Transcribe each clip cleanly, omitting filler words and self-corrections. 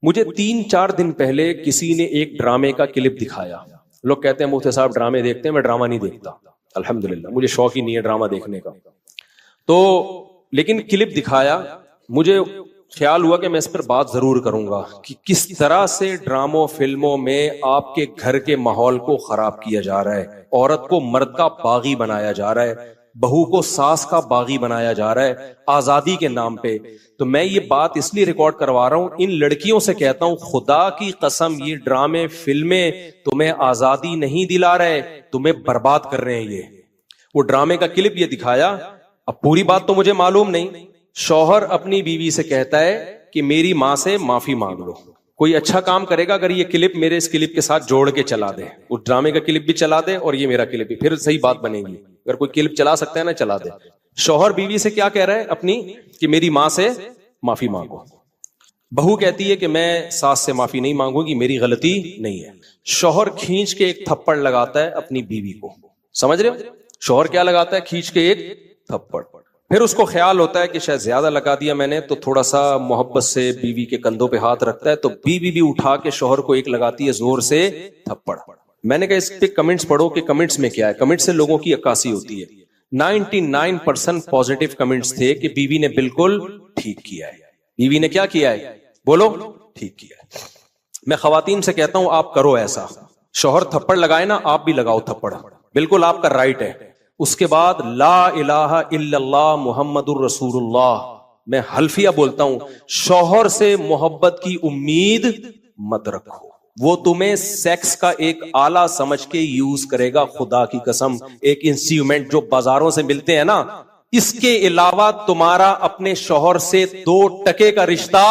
मुझे 3-4 दिन पहले किसी ने एक ड्रामे का क्लिप दिखाया। लोग कहते हैं मुफ्ती साहब ड्रामे देखते हैं, मैं ड्रामा नहीं देखता। अल्हम्दुलिल्लाह, मुझे शौक ही नहीं है ड्रामा देखने का। तो लेकिन क्लिप दिखाया, मुझे ख्याल हुआ कि मैं इस पर बात जरूर करूंगा कि किस तरह से ड्रामों फिल्मों में आपके घर के माहौल को खराब किया जा रहा है, औरत को मर्द का बागी बनाया जा रहा है, बहू को सास का बागी बनाया जा रहा है आजादी के नाम पे। तो मैं ये बात इसलिए रिकॉर्ड करवा रहा हूं, इन लड़कियों से कहता हूं खुदा की कसम ये ड्रामे फिल्में तुम्हें आजादी नहीं दिला रहे, तुम्हें बर्बाद कर रहे हैं। ये वो ड्रामे का क्लिप ये दिखाया। अब पूरी बात तो मुझे मालूम नहीं। शौहर अपनी बीवी से कहता है कि मेरी मां से माफी मांग लो। कोई अच्छा काम करेगा अगर ये क्लिप मेरे इस क्लिप के साथ जोड़ के चला दे, उस ड्रामे का क्लिप भी चला दे और ये मेरा क्लिप भी, फिर सही बात बनेगी। अगर कोई क्लिप चला सकता है ना, चला दे। शौहर बीवी से क्या कह रहा है अपनी, कि मेरी मां से माफी मांगो। बहू कहती है कि मैं सास से माफी नहीं मांगूंगी, मेरी गलती नहीं है। शौहर खींच के एक थप्पड़ लगाता है अपनी बीवी को। समझ रहे हो? शौहर क्या लगाता है? खींच के एक थप्पड़। फिर उसको ख्याल होता है कि शायद ज्यादा लगा दिया मैंने, तो थोड़ा सा मोहब्बत से बीवी के कंधों पे हाथ रखता है, तो बीवी भी उठा के शौहर को एक लगाती है जोर से थप्पड़। मैंने कहा इस पे कमेंट्स पढ़ो कि कमेंट्स में क्या है। कमेंट्स से लोगों की अक्कासी होती है। 99% पॉजिटिव कमेंट्स थे कि बीवी ने बिल्कुल ठीक किया है। बीवी ने क्या किया है? बोलो, ठीक किया है। मैं खवातीन से कहता हूं आप करो ऐसा। शौहर थप्पड़ लगाए ना, आप भी लगाओ थप्पड़, बिल्कुल आपका राइट है। उसके बाद ला इलाहा इल्लल्लाह मुहम्मदुर रसूलुल्लाह, मैं हल्फिया बोलता हूं, शौहर से मोहब्बत की उम्मीद मत रखो। वो तुम्हें सेक्स का एक आला समझ के यूज करेगा। खुदा की कसम, एक इंस्ट्रूमेंट जो बाजारों से मिलते हैं ना, इसके अलावा तुम्हारा अपने शौहर से 2 टके का रिश्ता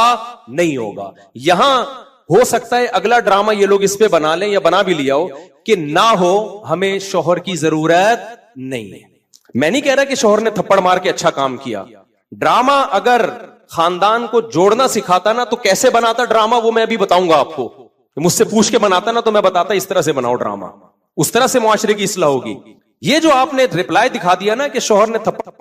नहीं होगा। यहां हो सकता है अगला ड्रामा ये लोग इस पे बना लें या बना भी लिया हो कि ना हो, हमें शौहर की जरूरत नहीं है। मैं नहीं कह रहा कि शौहर ने थप्पड़ मार के अच्छा काम किया। ड्रामा अगर खानदान को जोड़ना सिखाता ना, तो कैसे बनाता ड्रामा वो मैं अभी बताऊंगा आपको। मुझसे पूछ के बनाता ना, तो मैं बताता इस तरह से बनाओ ड्रामा, उस तरह से मुआशरे की इस्लाह होगी। ये जो आपने रिप्लाई दिखा दिया ना कि शौहर ने थप्पड़,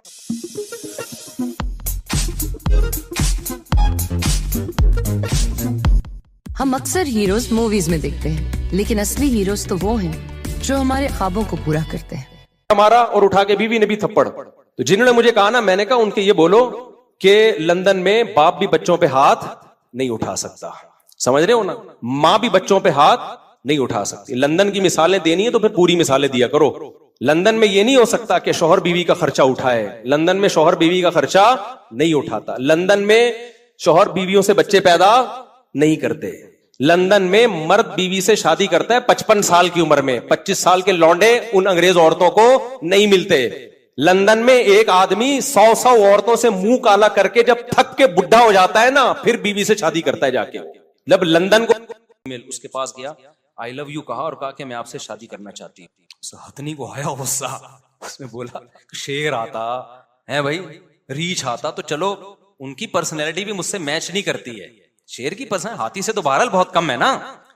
हम अक्सर हीरोज मूवीज में देखते हैं, लेकिन असली हीरोज तो वो हैं जो हमारे ख्वाबों को पूरा करते हैं। हमारा और उठा के बीवी ने भी थप्पड़। तो जिन्होंने मुझे कहा ना, मैंने कहा उनके ये बोलो कि लंदन में बाप भी बच्चों पे हाथ नहीं उठा सकता। समझ रहे हो ना? मां भी बच्चों पे हाथ नहीं उठा सकती। लंदन की मिसालें देनी है तो फिर पूरी मिसालें दिया करो। लंदन में ये नहीं हो सकता कि शौहर बीवी का खर्चा उठाए। लंदन में शौहर बीवी का खर्चा नहीं उठाता। लंदन में शौहर बीवियों से बच्चे पैदा नहीं करते। लंदन में मर्द बीवी से शादी करता है 55 साल की उम्र में। 25 साल के लौंडे उन अंग्रेज औरतों को नहीं मिलते। लंदन में एक आदमी 100 औरतों से मुंह काला करके जब थक के बुढ़ा हो जाता है ना, फिर बीवी से शादी करता है जाके। जब लंदन को उसके पास गया, आई लव यू कहा और कहा कि मैं आपसे शादी करना चाहती हूँ। हथनी को आया गुस्सा। उसने बोला शेर आता है भाई, रीछ आता तो चलो, उनकी पर्सनैलिटी भी मुझसे मैच नहीं करती है। शेर की पसंद, हाथी से तो बहरहाल बहुत कम है ना,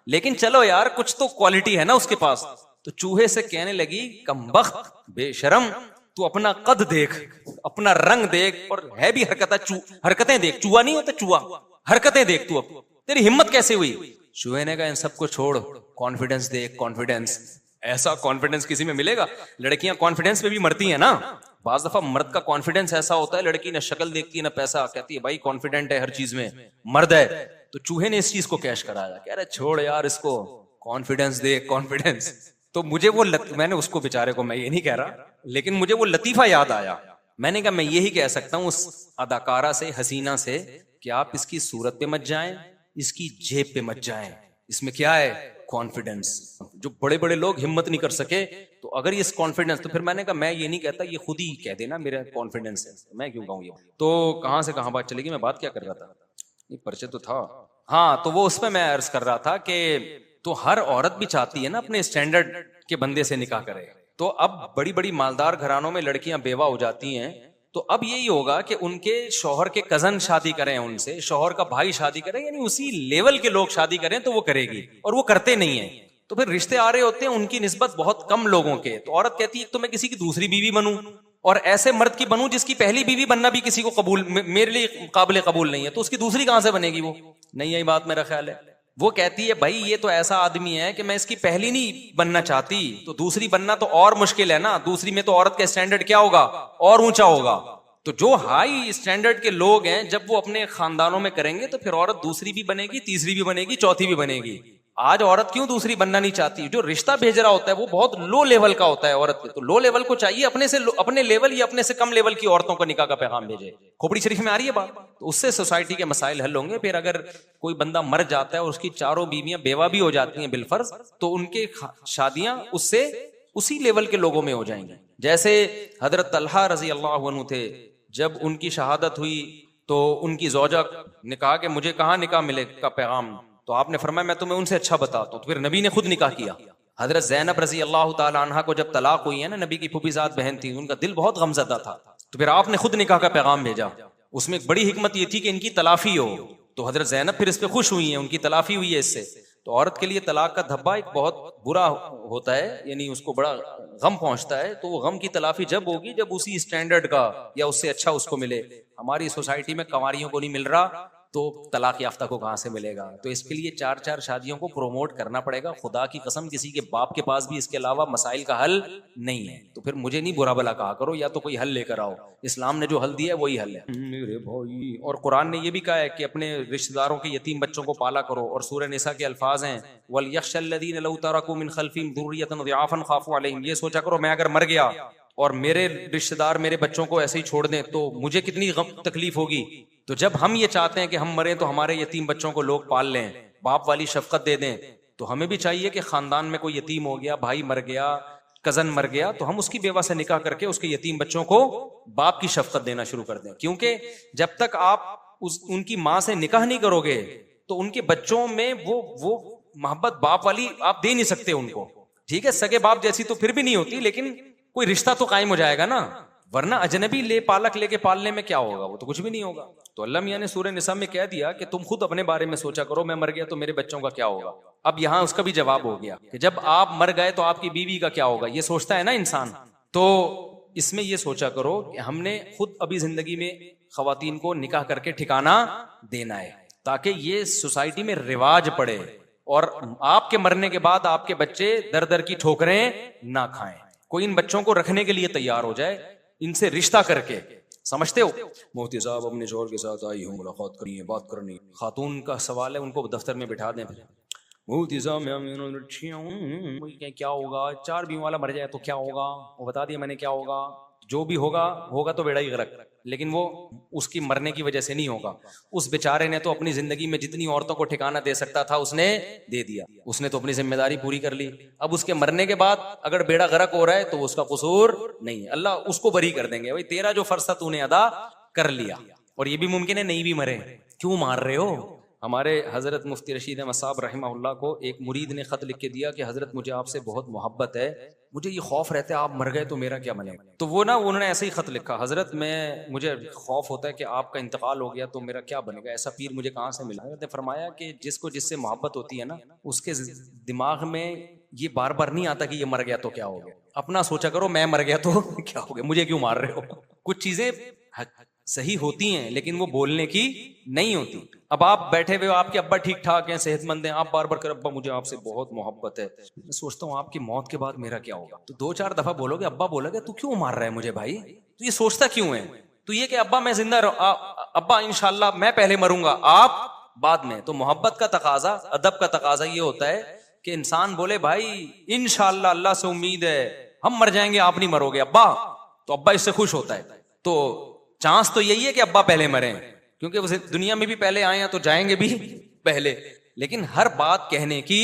लेकिन चलो यार कुछ तो क्वालिटी है ना उसके पास। तो चूहे से कहने लगी, कमबख्त बेशरम, तू अपना कद देख, अपना रंग देख, और है भी हरकतें देख। चूहा नहीं होता, चूहा, हरकतें देख तू, अब तेरी हिम्मत कैसे हुई? चूहे ने कहा इन सबको छोड़, कॉन्फिडेंस देख, कॉन्फिडेंस। ऐसा कॉन्फिडेंस किसी में मिलेगा? लड़कियां कॉन्फिडेंस पे भी मरती हैं ना। बाज दफा मर्द का कॉन्फिडेंस ऐसा होता है, लड़की ना शक्ल देखती है ना पैसा, कहती है भाई कॉन्फिडेंट है हर चीज में, मर्द है। तो चूहे ने इस चीज को कैश कराया, कह रहे छोड़ यार इसको, कॉन्फिडेंस दे, कॉन्फिडेंस। तो मुझे वो मैंने उसको बेचारे को, मैं ये नहीं कह रहा, लेकिन मुझे वो लतीफा याद आया। मैंने कहा मैं यही कह सकता हूं उस अदाकारा से, हसीना से, कि आप इसकी सूरत पे मत जाएं, इसकी जेब पे मत जाएं। इसमें क्या है? कॉन्फिडेंस। जो बड़े बड़े लोग हिम्मत नहीं कर सके, तो अगर ये कॉन्फिडेंस, तो फिर मैंने कहा मैं ये नहीं कहता, ये खुद ही कह देना मेरा कॉन्फिडेंस है, मैं क्यों कहूं ये। तो कहां से कहां बात चलेगी, मैं बात क्या कर रहा था? ये परिचय तो था। हाँ, तो वो उसमें मैं अर्ज कर रहा था कि तो हर औरत भी चाहती है ना अपने स्टैंडर्ड के बंदे से निकाह करे। तो अब बड़ी बड़ी मालदार घरानों में लड़कियां बेवा हो जाती हैं, तो अब यही होगा कि उनके शौहर के कजन शादी करें उनसे, शौहर का भाई शादी करे, यानी उसी लेवल के लोग शादी करें तो वो करेगी, और वो करते नहीं है। तो फिर रिश्ते आ रहे होते हैं उनकी निस्बत बहुत कम लोगों के। तो औरत कहती है तो मैं किसी की दूसरी बीवी बनूं, और ऐसे मर्द की बनूं जिसकी पहली बीवी बनना भी किसी को कबूल, मेरे लिए काबिल कबूल नहीं है, तो उसकी दूसरी कहां से बनेगी वो? नहीं यही बात मेरा ख्याल है। वो कहती है भाई ये तो ऐसा आदमी है कि मैं इसकी पहली नहीं बनना चाहती, तो दूसरी बनना तो और मुश्किल है ना, दूसरी में तो औरत का स्टैंडर्ड क्या होगा, और ऊंचा होगा। तो जो हाई स्टैंडर्ड के लोग हैं जब वो अपने खानदानों में करेंगे तो फिर औरत दूसरी भी बनेगी, तीसरी भी बनेगी, चौथी भी बनेगी। आज औरत क्यों दूसरी बनना नहीं चाहती? जो रिश्ता भेज रहा होता है वो बहुत लो लेवल का होता है औरत पे, तो लो लेवल को चाहिए अपने लेवल या अपने से कम लेवल की औरतों को निकाह का पैगाम भेजे। खोपड़ी शरीफ में आ रही है बात, तो उससे सोसाइटी के मसाइल हल होंगे। फिर अगर कोई बंदा मर जाता है और उसकी चारों बीवियां बेवा भी हो जाती हैं बिलफर्ज, तो उनके शादियां उससे उसी लेवल के लोगों में हो जाएंगी। जैसे हजरत तलहा रजी अल्लाह अन्हु थे, जब उनकी शहादत हुई तो उनकी ज़ौजा ने कहा कि मुझे कहाँ निकाह मिलेगा पैगाम, तो आपने फरमाया मैं तुम्हें उनसे अच्छा बताता हूं। तो फिर नबी ने खुद निकाह किया। हजरत ज़ैनब रजी अल्लाह ताला अन्हा को जब तलाक हुई है ना, नबी की फूफीज़ाद बहन थी, उनका दिल बहुत गमज़दा था, तो फिर आपने खुद निकाह का पैगाम भेजा। उसमें एक बड़ी हिकमत ये थी कि इनकी तलाफी हो, तो हजरत ज़ैनब फिर इस पर खुश हुई है, उनकी तलाफी हुई है इससे। तो औरत के लिए तलाक का धब्बा एक बहुत बुरा होता है, यानी उसको बड़ा गम पहुंचता है। तो वो गम की तलाफी जब होगी जब उसी स्टैंडर्ड का या उससे अच्छा उसको मिले। हमारी सोसाइटी में कंवारियों को नहीं मिल रहा तो तलाक याफ्ता को कहां से मिलेगा? तो इसके लिए 4-4 शादियों को प्रोमोट करना पड़ेगा। खुदा की कसम किसी के बाप के पास भी इसके अलावा मसाइल का हल नहीं है, तो फिर मुझे नहीं बुरा भला कहा करो, या तो कोई हल लेकर आओ। इस्लाम ने जो हल दिया है वही हल है मेरे भाई। और कुरान ने ये भी कहा है कि अपने रिश्तेदारों के यतीम बच्चों को पाला करो। और सूरह निसा के अल्फाज हैं, वल यख्शल्लज़ीना लौ तरकू मिन खल्फिहिम ज़ुर्रियतन ज़िआफन खाफू अलैहिम। ये सोचा करो मैं अगर मर गया और मेरे रिश्तेदार मेरे बच्चों को ऐसे ही छोड़ दें तो मुझे कितनी तकलीफ होगी। तो जब हम ये चाहते हैं कि हम मरें तो हमारे यतीम बच्चों को लोग पाल लें, बाप वाली शफकत दे दें, तो हमें भी चाहिए कि खानदान में कोई यतीम हो गया, भाई मर गया, कजन मर गया, तो हम उसकी बेवा से निकाह करके उसके यतीम बच्चों को बाप की शफकत देना शुरू कर दें। क्योंकि जब तक आप उनकी माँ से निकाह नहीं करोगे तो उनके बच्चों में वो मोहब्बत बाप वाली आप दे नहीं सकते उनको। ठीक है, सगे बाप जैसी तो फिर भी नहीं होती, लेकिन कोई रिश्ता तो कायम हो जाएगा ना, वरना अजनबी पालक लेके पालने में क्या होगा, वो तो कुछ भी नहीं होगा। तो अल्लाह मियां ने सूरह निसा में कह दिया कि तुम खुद अपने बारे में सोचा करो, मैं मर गया तो मेरे बच्चों का क्या होगा। अब यहाँ उसका भी जवाब हो गया कि जब आप मर गए तो आपकी बीवी का क्या होगा, ये सोचता है ना इंसान। तो इसमें ये सोचा करो कि हमने खुद अभी जिंदगी में खवातीन को निकाह करके ठिकाना देना है, ताकि ये सोसाइटी में रिवाज पड़े और आपके मरने के बाद आपके बच्चे दर दर की ठोकरें ना खाएं। कोई इन बच्चों को रखने के लिए तैयार हो जाए, इनसे रिश्ता करके। समझते हो, मुफ्ती साहब अपने शोहर के साथ आई हूँ, मुलाकात करनी है, बात करनी। खातून का सवाल है, उनको दफ्तर में बिठा दें। मुफ्ती साहब मैं क्या होगा, 4 बीवी वाला मर जाए तो क्या होगा, वो बता दिया मैंने क्या होगा। जो भी होगा होगा तो बेड़ा ही गर्क, लेकिन वो उसकी मरने की वजह से नहीं होगा। उस बेचारे ने तो अपनी जिंदगी में जितनी औरतों को ठिकाना दे सकता था उसने दे दिया, उसने तो अपनी जिम्मेदारी पूरी कर ली। अब उसके मरने के बाद अगर बेड़ा गर्क हो रहा है तो उसका कसूर नहीं है, अल्लाह उसको बरी कर देंगे, भाई तेरा जो फर्ज था तूने अदा कर लिया। और ये भी मुमकिन है नहीं भी मरे, क्यों मार रहे हो। हमारे हजरत मुफ्ती रशीद अहमद साहब रहमहुल्लाह को एक मुरीद ने खत लिख के दिया कि हजरत मुझे आपसे बहुत मोहब्बत है, मुझे ये खौफ रहता है आप मर गए तो मेरा क्या बनेगा। तो वो ना उन्होंने ऐसे ही खत लिखा, हजरत मुझे खौफ होता है कि आपका इंतकाल हो गया तो मेरा क्या बनेगा, ऐसा पीर मुझे कहाँ से मिला। हजरत ने फरमाया कि जिसको जिससे मोहब्बत होती है ना, उसके दिमाग में ये बार बार नहीं आता कि ये मर गया तो क्या हो गया। अपना सोचा करो, मैं मर गया तो क्या हो गया, मुझे क्यों मार रहे हो। कुछ चीजें सही होती हैं लेकिन वो बोलने की नहीं होती। अब आप बैठे हुए हो, आपके अब्बा ठीक ठाक हैं, सेहतमंद हैं, आप बार बार कर अब्बा मुझे आपसे बहुत मोहब्बत है, मैं सोचता हूँ आपकी मौत के बाद मेरा क्या होगा। तो 2-4 दफा बोलोगे, अब्बा बोलोगे तू क्यों मार रहा है मुझे भाई, तो ये सोचता क्यों है। तो ये कि अब्बा मैं जिंदा अब्बा इंशाल्लाह मैं पहले मरूंगा, आप बाद में। तो मोहब्बत का तकाजा, अदब का तकाजा ये होता है कि इंसान बोले भाई इंशाल्लाह अल्लाह से उम्मीद है हम मर जाएंगे, आप नहीं मरोगे अब्बा, तो अब्बा इससे खुश होता है। तो चांस तो यही है कि अब्बा पहले मरे, क्योंकि वो दुनिया में भी पहले आए हैं तो जाएंगे भी पहले। लेकिन हर बात कहने की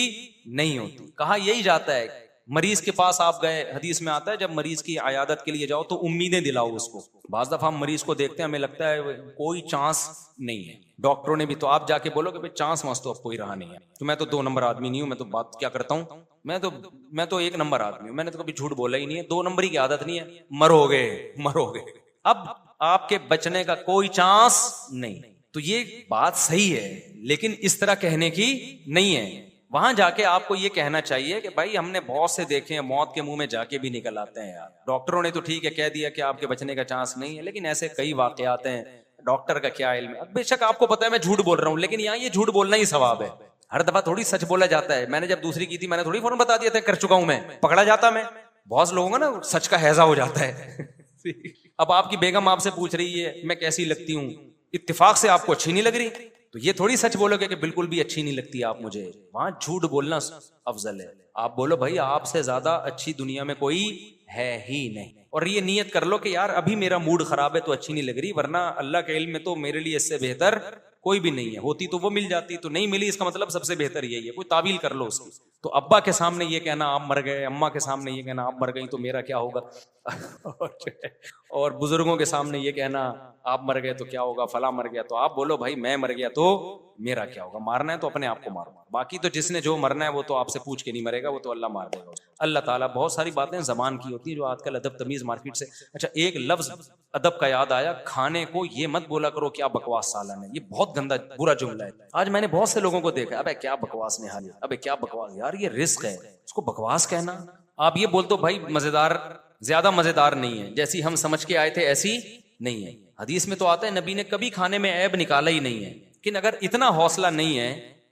नहीं होती। कहा यही जाता है, मरीज के पास आप गए, हदीस में आता है जब मरीज की आयादत के लिए जाओ तो उम्मीदें दिलाओ उसको। बाज दफा हम मरीज को देखते हैं, हमें लगता है कोई चांस नहीं है, डॉक्टरों ने भी, तो आप जाके बोलोगे भाई चांस वांस तो अब कोई रहा नहीं है, तो मैं तो 2 नंबर आदमी नहीं हूं, मैं तो बात क्या करता हूं, मैं तो 1 नंबर आदमी हूं, मैंने तो कभी झूठ बोला ही नहीं है, 2 नंबरी की आदत नहीं है, मरोगे। अब आपके बचने का कोई चांस नहीं। तो ये बात सही है, लेकिन इस तरह कहने की नहीं है। वहां जाके आपको ये कहना चाहिए कि भाई हमने बहुत से देखे हैं, मौत के मुंह में जाके भी निकल आते हैं यार। डॉक्टरों ने तो ठीक है कह दिया कि आपके बचने का चांस नहीं है, लेकिन ऐसे कई वाकयात हैं, डॉक्टर का क्या इल्म है। बेशक आपको पता है मैं झूठ बोल रहा हूं, लेकिन यहाँ ये झूठ बोलना ही सवाब है। हर दफा थोड़ी सच बोला जाता है। मैंने जब दूसरी की थी मैंने थोड़ी फौरन बता दिया था कर चुका हूं मैं, पकड़ा जाता मैं। बहुत लोगों का ना सच का हैजा हो जाता है। अब आपकी बेगम आपसे पूछ रही है मैं कैसी लगती हूँ, इत्तेफाक से आपको अच्छी नहीं लग रही, तो ये थोड़ी सच बोलोगे कि बिल्कुल भी अच्छी नहीं लगती आप मुझे। वहां झूठ बोलना अफजल है। आप बोलो भाई आपसे ज्यादा अच्छी दुनिया में कोई है ही नहीं, और ये नियत कर लो कि यार अभी मेरा मूड खराब है तो अच्छी नहीं लग रही, वरना अल्लाह के इल्म में तो मेरे लिए इससे बेहतर कोई भी नहीं है। होती तो वो मिल जाती, तो नहीं मिली इसका मतलब सबसे बेहतर यही है। कोई तावील कर लो उसकी। तो अब्बा के सामने ये कहना आप मर गए, अम्मा के सामने ये कहना आप मर गई, तो मेरा क्या होगा। और बुजुर्गों के सामने ये कहना आप मर गए तो क्या होगा, फला मर गया, तो आप बोलो भाई मैं मर गया तो मेरा क्या होगा। मारना है तो अपने आप को मारो, बाकी तो जिसने जो मरना है वो तो आपसे पूछ के नहीं मरेगा, वो तो अल्लाह मार देगा। अल्लाह ताला बहुत सारी बातें जबान की होती है जो आजकल अदब तमीज मार्केट से। अच्छा एक लफ्ज अदब का याद आया, खाने को ये मत बोला करो क्या बकवास सालन है, ये बहुत गंदा बुरा जुमला है। आज मैंने बहुत से लोगों को देखा, अबे क्या बकवास निहाल, अबे क्या बकवास, यार ये रिस्क है, उसको बकवास कहना। आप ये बोल दो भाई मजेदार, ज्यादा मजेदार नहीं है, जैसी हम समझ के आए थे ऐसी नहीं है। हदीस में तो आता है नबी ने कभी खाने में ऐब निकाला ही नहीं है। लेकिन अगर इतना हौसला नहीं है,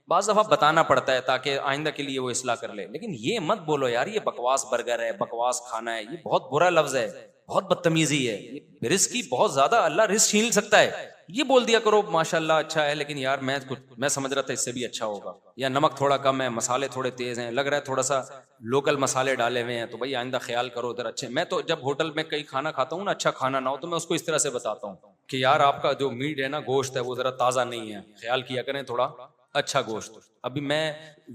बाज़ दफा बताना पड़ता है ताकि आइंदा के लिए वो इस्लाह कर ले। लेकिन ये मत बोलो यार ये बकवास बर्गर है, बकवास खाना है, ये बहुत बुरा लफ्ज है, बहुत बदतमीजी है। ये रिस्क की बहुत ज्यादा, अल्लाह रिस्क छीन सकता है। ये बोल दिया करो माशाल्लाह अच्छा है, लेकिन यार मैं समझ रहा था इससे भी अच्छा होगा, या नमक थोड़ा कम है, मसाले थोड़े तेज हैं, लग रहा है थोड़ा सा लोकल मसाले डाले हुए हैं, तो भाई आइंदा ख्याल करो उधर अच्छे। मैं तो जब होटल में कहीं खाना खाता हूँ ना, अच्छा खाना ना हो तो मैं उसको इस तरह से बताता हूँ कि यार आपका जो मीट है ना, गोश्त है, वो जरा ताज़ा नहीं है, ख्याल किया करें थोड़ा अच्छा गोश्त। अभी मैं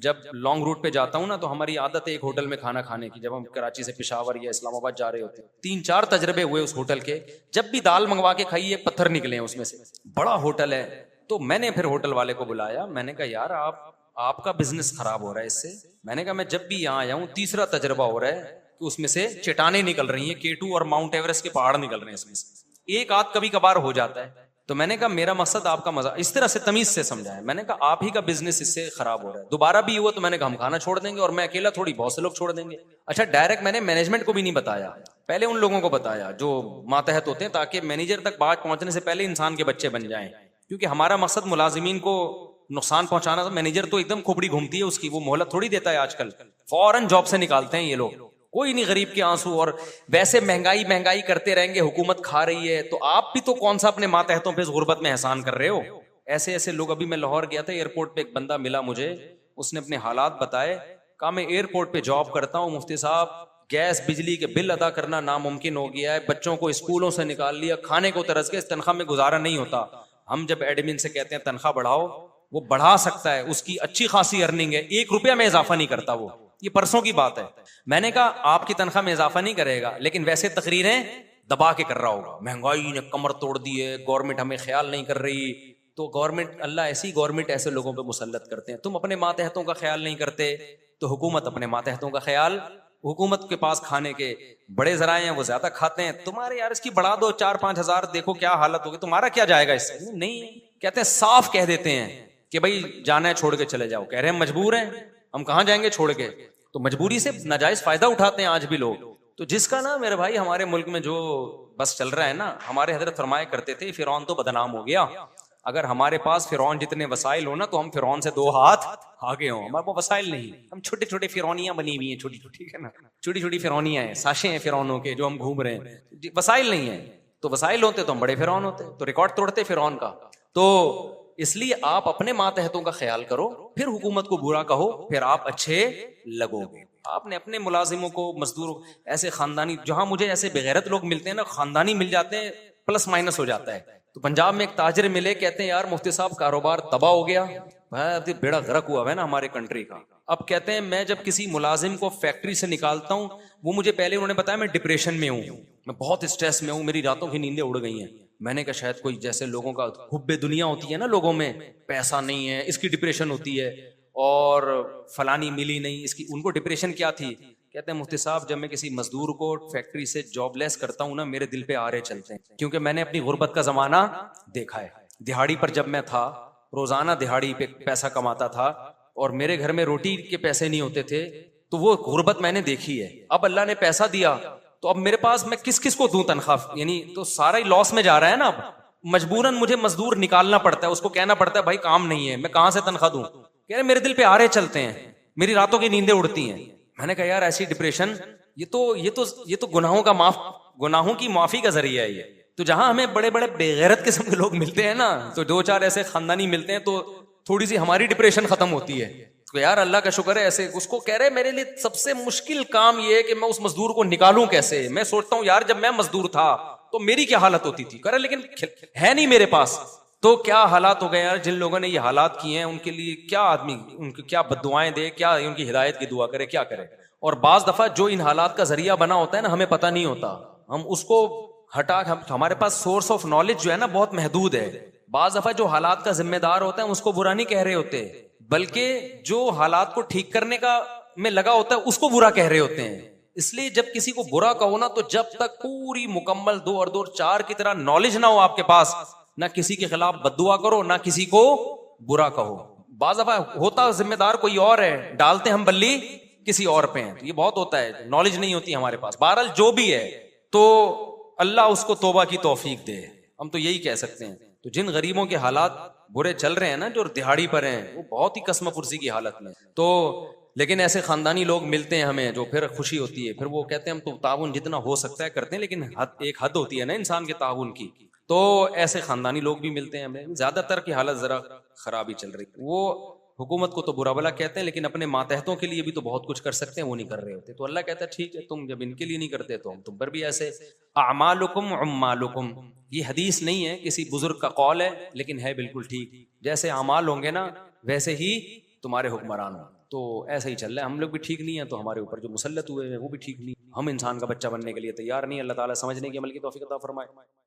जब लॉन्ग रूट पे जाता हूँ ना, तो हमारी आदत है एक होटल में खाना खाने की। जब हम कराची से पेशावर या इस्लामाबाद जा रहे होते हैं, 3-4 तजर्बे हुए उस होटल के। जब भी दाल मंगवा के खाई एक पत्थर निकले हैं उसमें से, बड़ा होटल है। तो मैंने फिर होटल वाले को बुलाया, मैंने कहा यार आपका बिजनेस खराब हो रहा है इससे। मैंने कहा मैं जब भी यहाँ आया हूँ 3रा तजर्बा हो रहा है कि उसमें से चट्टानें निकल रही हैं, K2 और माउंट एवरेस्ट के पहाड़ निकल रहे हैं इसमें से, एक आध कभी कभार हो जाता है। तो मैंने कहा मेरा मकसद आपका मजा, इस तरह से तमीज से समझाया। मैंने कहा आप ही का बिजनेस इससे खराब हो रहा है, दोबारा भी हुआ तो मैंने कहा हम खाना छोड़ देंगे, और मैं अकेला थोड़ी, बहुत से लोग छोड़ देंगे। अच्छा डायरेक्ट मैंने मैनेजमेंट को भी नहीं बताया, पहले उन लोगों को बताया जो मातहत होते हैं, ताकि मैनेजर तक बात पहुंचने से पहले इंसान के बच्चे बन जाएं। क्योंकि हमारा मकसद मुलाजिमीन को नुकसान पहुंचाना, तो मैनेजर तो एकदम खोपड़ी घूमती है उसकी, वो मोहलत थोड़ी देता है आजकल, फौरन जॉब से निकालते हैं ये लोग। कोई नहीं गरीब के आंसू, और वैसे महंगाई करते रहेंगे, हुकूमत खा रही है, तो आप भी तो कौन सा अपने मातहतों पे इस गुर्बत में एहसान कर रहे हो। ऐसे ऐसे लोग, अभी मैं लाहौर गया था, एयरपोर्ट पे एक बंदा मिला मुझे, उसने अपने हालात बताए। कहा मैं एयरपोर्ट पे जॉब करता हूँ मुफ्ती साहब, गैस बिजली के बिल अदा करना नामुमकिन हो गया है, बच्चों को स्कूलों से निकाल लिया, खाने को तरस के, इस तनख्वाह में गुजारा नहीं होता। हम जब एडमिन से कहते हैं तनख्वाह बढ़ाओ, वो बढ़ा सकता है, उसकी अच्छी खासी अर्निंग है, 1 रुपया में इजाफा नहीं करता वो, ये परसों की बात है। मैंने कहा आपकी तनख्वाह में इजाफा नहीं करेगा, लेकिन वैसे तकरीरें दबा के कर रहा होगा, महंगाई ने कमर तोड़ दी है, गवर्नमेंट हमें ख्याल नहीं कर रही। तो गवर्नमेंट, अल्लाह ऐसी गवर्नमेंट ऐसे लोगों पे मुसल्लत करते हैं। तुम अपने मातहतों का ख्याल नहीं करते, तो हुकूमत अपने मातहतों का ख्याल, हुकूमत के पास खाने के बड़े जराए हैं, वो ज्यादा खाते हैं। तुम्हारे यार इसकी बढ़ा दो 4-5 हजार, देखो क्या हालत होगी, तुम्हारा क्या जाएगा इससे। नहीं, कहते हैं साफ कह देते हैं कि भाई जाना है छोड़ के चले जाओ। कह रहे हैं मजबूर हैं, हम कहाँ जाएंगे छोड़ के। तो मजबूरी से नाजायज फायदा उठाते हैं आज भी लोग। तो जिसका ना मेरे भाई हमारे मुल्क में जो बस चल रहा है ना, हमारे हजरत फरमाया करते थे फिरौन तो बदनाम हो गया। अगर हमारे पास फिरौन जितने वसाइल हो ना, तो हम फिरौन से 2 हाथ आगे हो। हमारे पास वसाइल नहीं, हम छोटे छोटे फिरौनियां बनी हुई हैं, छोटी छोटी, ठीक है ना, छोटी छोटी फिरौनियां हैं, साशे हैं फिरौनों के जो हम घूम रहे हैं। वसाइल नहीं है, तो वसाइल होते तो हम बड़े फिरौन होते, तो रिकॉर्ड तोड़ते फिरौन का। तो इसलिए आप अपने मातहतों का ख्याल करो, फिर हुकूमत को बुरा कहो, फिर आप अच्छे लगोगे। आपने अपने मुलाजिमों को, मजदूरों, ऐसे खानदानी, जहां मुझे ऐसे बेगैरत लोग मिलते हैं ना, खानदानी मिल जाते हैं, प्लस माइनस हो जाता है। तो पंजाब में एक ताजिर मिले, कहते हैं यार मुफ्ती साहब कारोबार तबाह हो गया, भाई बेड़ा गर्क हुआ है ना हमारे कंट्री का। अब कहते हैं मैं जब किसी मुलाजिम को फैक्ट्री से निकालता हूँ, वो मुझे पहले उन्होंने बताया मैं डिप्रेशन में हूँ, मैं बहुत स्ट्रेस में हूँ, मेरी रातों की नींदें उड़ गई हैं। मैंने कहा शायद कोई, जैसे लोगों का हुब्बे दुनिया होती है ना, लोगों में पैसा नहीं है, इसकी डिप्रेशन होती है, और फलानी मिली नहीं, इसकी, उनको डिप्रेशन क्या थी। कहते हैं मुफ्ती साहब जब मैं किसी मजदूर को फैक्ट्री से जॉबलेस करता हूँ ना, मेरे दिल पे आरे चलते हैं, क्योंकि मैंने अपनी गुर्बत का जमाना देखा है। दिहाड़ी पर जब मैं था, रोजाना दिहाड़ी पे पैसा कमाता था, और मेरे घर में रोटी के पैसे नहीं होते थे, तो वो गुर्बत मैंने देखी है। अब अल्लाह ने पैसा दिया, तो अब मेरे पास मैं किस किस को दूं तनख्वाह, यानी तो सारा ही लॉस में जा रहा है ना। अब मजबूरन मुझे मजदूर निकालना पड़ता है, उसको कहना पड़ता है भाई काम नहीं है, मैं कहां से तनख्वाह दूं? कह रहे मेरे दिल पे आरे चलते हैं, मेरी रातों की नींदें उड़ती हैं। मैंने कहा यार ऐसी डिप्रेशन, ये तो गुनाहों की माफी का जरिया है ये। तो जहां हमें बड़े बड़े बेगैरत किस्म के लोग मिलते हैं ना, तो दो चार ऐसे खानदानी मिलते हैं, तो थोड़ी सी हमारी डिप्रेशन खत्म होती है। तो यार अल्लाह का शुक्र है ऐसे। उसको कह रहे मेरे लिए सबसे मुश्किल काम ये है कि मैं उस मजदूर को निकालूं कैसे। मैं सोचता हूं यार जब मैं मजदूर था तो मेरी क्या हालत होती थी, करे लेकिन है नहीं मेरे पास, तो क्या हालात हो गए यार। जिन लोगों ने ये हालात किए हैं उनके लिए क्या आदमी, उनकी क्या बद्दुआएं दे, क्या उनकी हिदायत की दुआ करे, क्या करे। और बाज दफा जो इन हालात का जरिया बना होता है ना, हमें पता नहीं होता, हम उसको हटा, हमारे पास सोर्स ऑफ नॉलेज जो है ना बहुत महदूद है। बाज दफा जो हालात का जिम्मेदार होता है उसको बुरा नहीं कह रहे होते, बल्कि जो हालात को ठीक करने का में लगा होता है उसको बुरा कह रहे होते हैं। इसलिए जब किसी को बुरा कहो ना, तो जब तक पूरी मुकम्मल 2 और 2 4 की तरह नॉलेज ना हो आपके पास, ना किसी के खिलाफ बद्दुआ करो, ना किसी को बुरा कहो। बाज दफा होता जिम्मेदार कोई और है, डालते हम बल्ली किसी और पे हैं, तो ये बहुत होता है, नॉलेज नहीं होती हमारे पास। बहरहाल जो भी है, तो अल्लाह उसको तौबा की तौफीक दे, हम तो यही कह सकते हैं। तो जिन गरीबों के हालात बुरे चल रहे हैं ना, जो दिहाड़ी पर हैं, वो बहुत ही कसम पुरसी की हालत में, तो लेकिन ऐसे खानदानी लोग मिलते हैं हमें, जो फिर खुशी होती है। फिर वो कहते हैं हम तो ताउन जितना हो सकता है करते हैं, लेकिन एक हद होती है ना इंसान के ताउन की। तो ऐसे खानदानी लोग भी मिलते हैं हमें। ज्यादातर की हालत जरा खराब ही चल रही है। वो हुकूमत को तो बुरा भला कहते हैं, लेकिन अपने मातहतों के लिए भी तो बहुत कुछ कर सकते हैं, वो नहीं कर रहे होते। तो अल्लाह कहता है ठीक है, तुम जब इनके लिए नहीं करते तो हम तुम पर भी ऐसे। अमालुकुम उम्मालुकुम, ये हदीस नहीं है, किसी बुजुर्ग का कौल है, लेकिन है बिल्कुल ठीक। जैसे अमाल होंगे ना, वैसे ही तुम्हारे हुक्मरान हो। तो ऐसा ही चल रहा है, हम लोग भी ठीक नहीं है, तो हमारे ऊपर जो मुसल्लत हुए हैं वो भी ठीक नहीं। हम इंसान का बच्चा बनने के लिए तैयार नहीं। अल्लाह ताला समझने की, अमल की तौफीक अता फरमाए।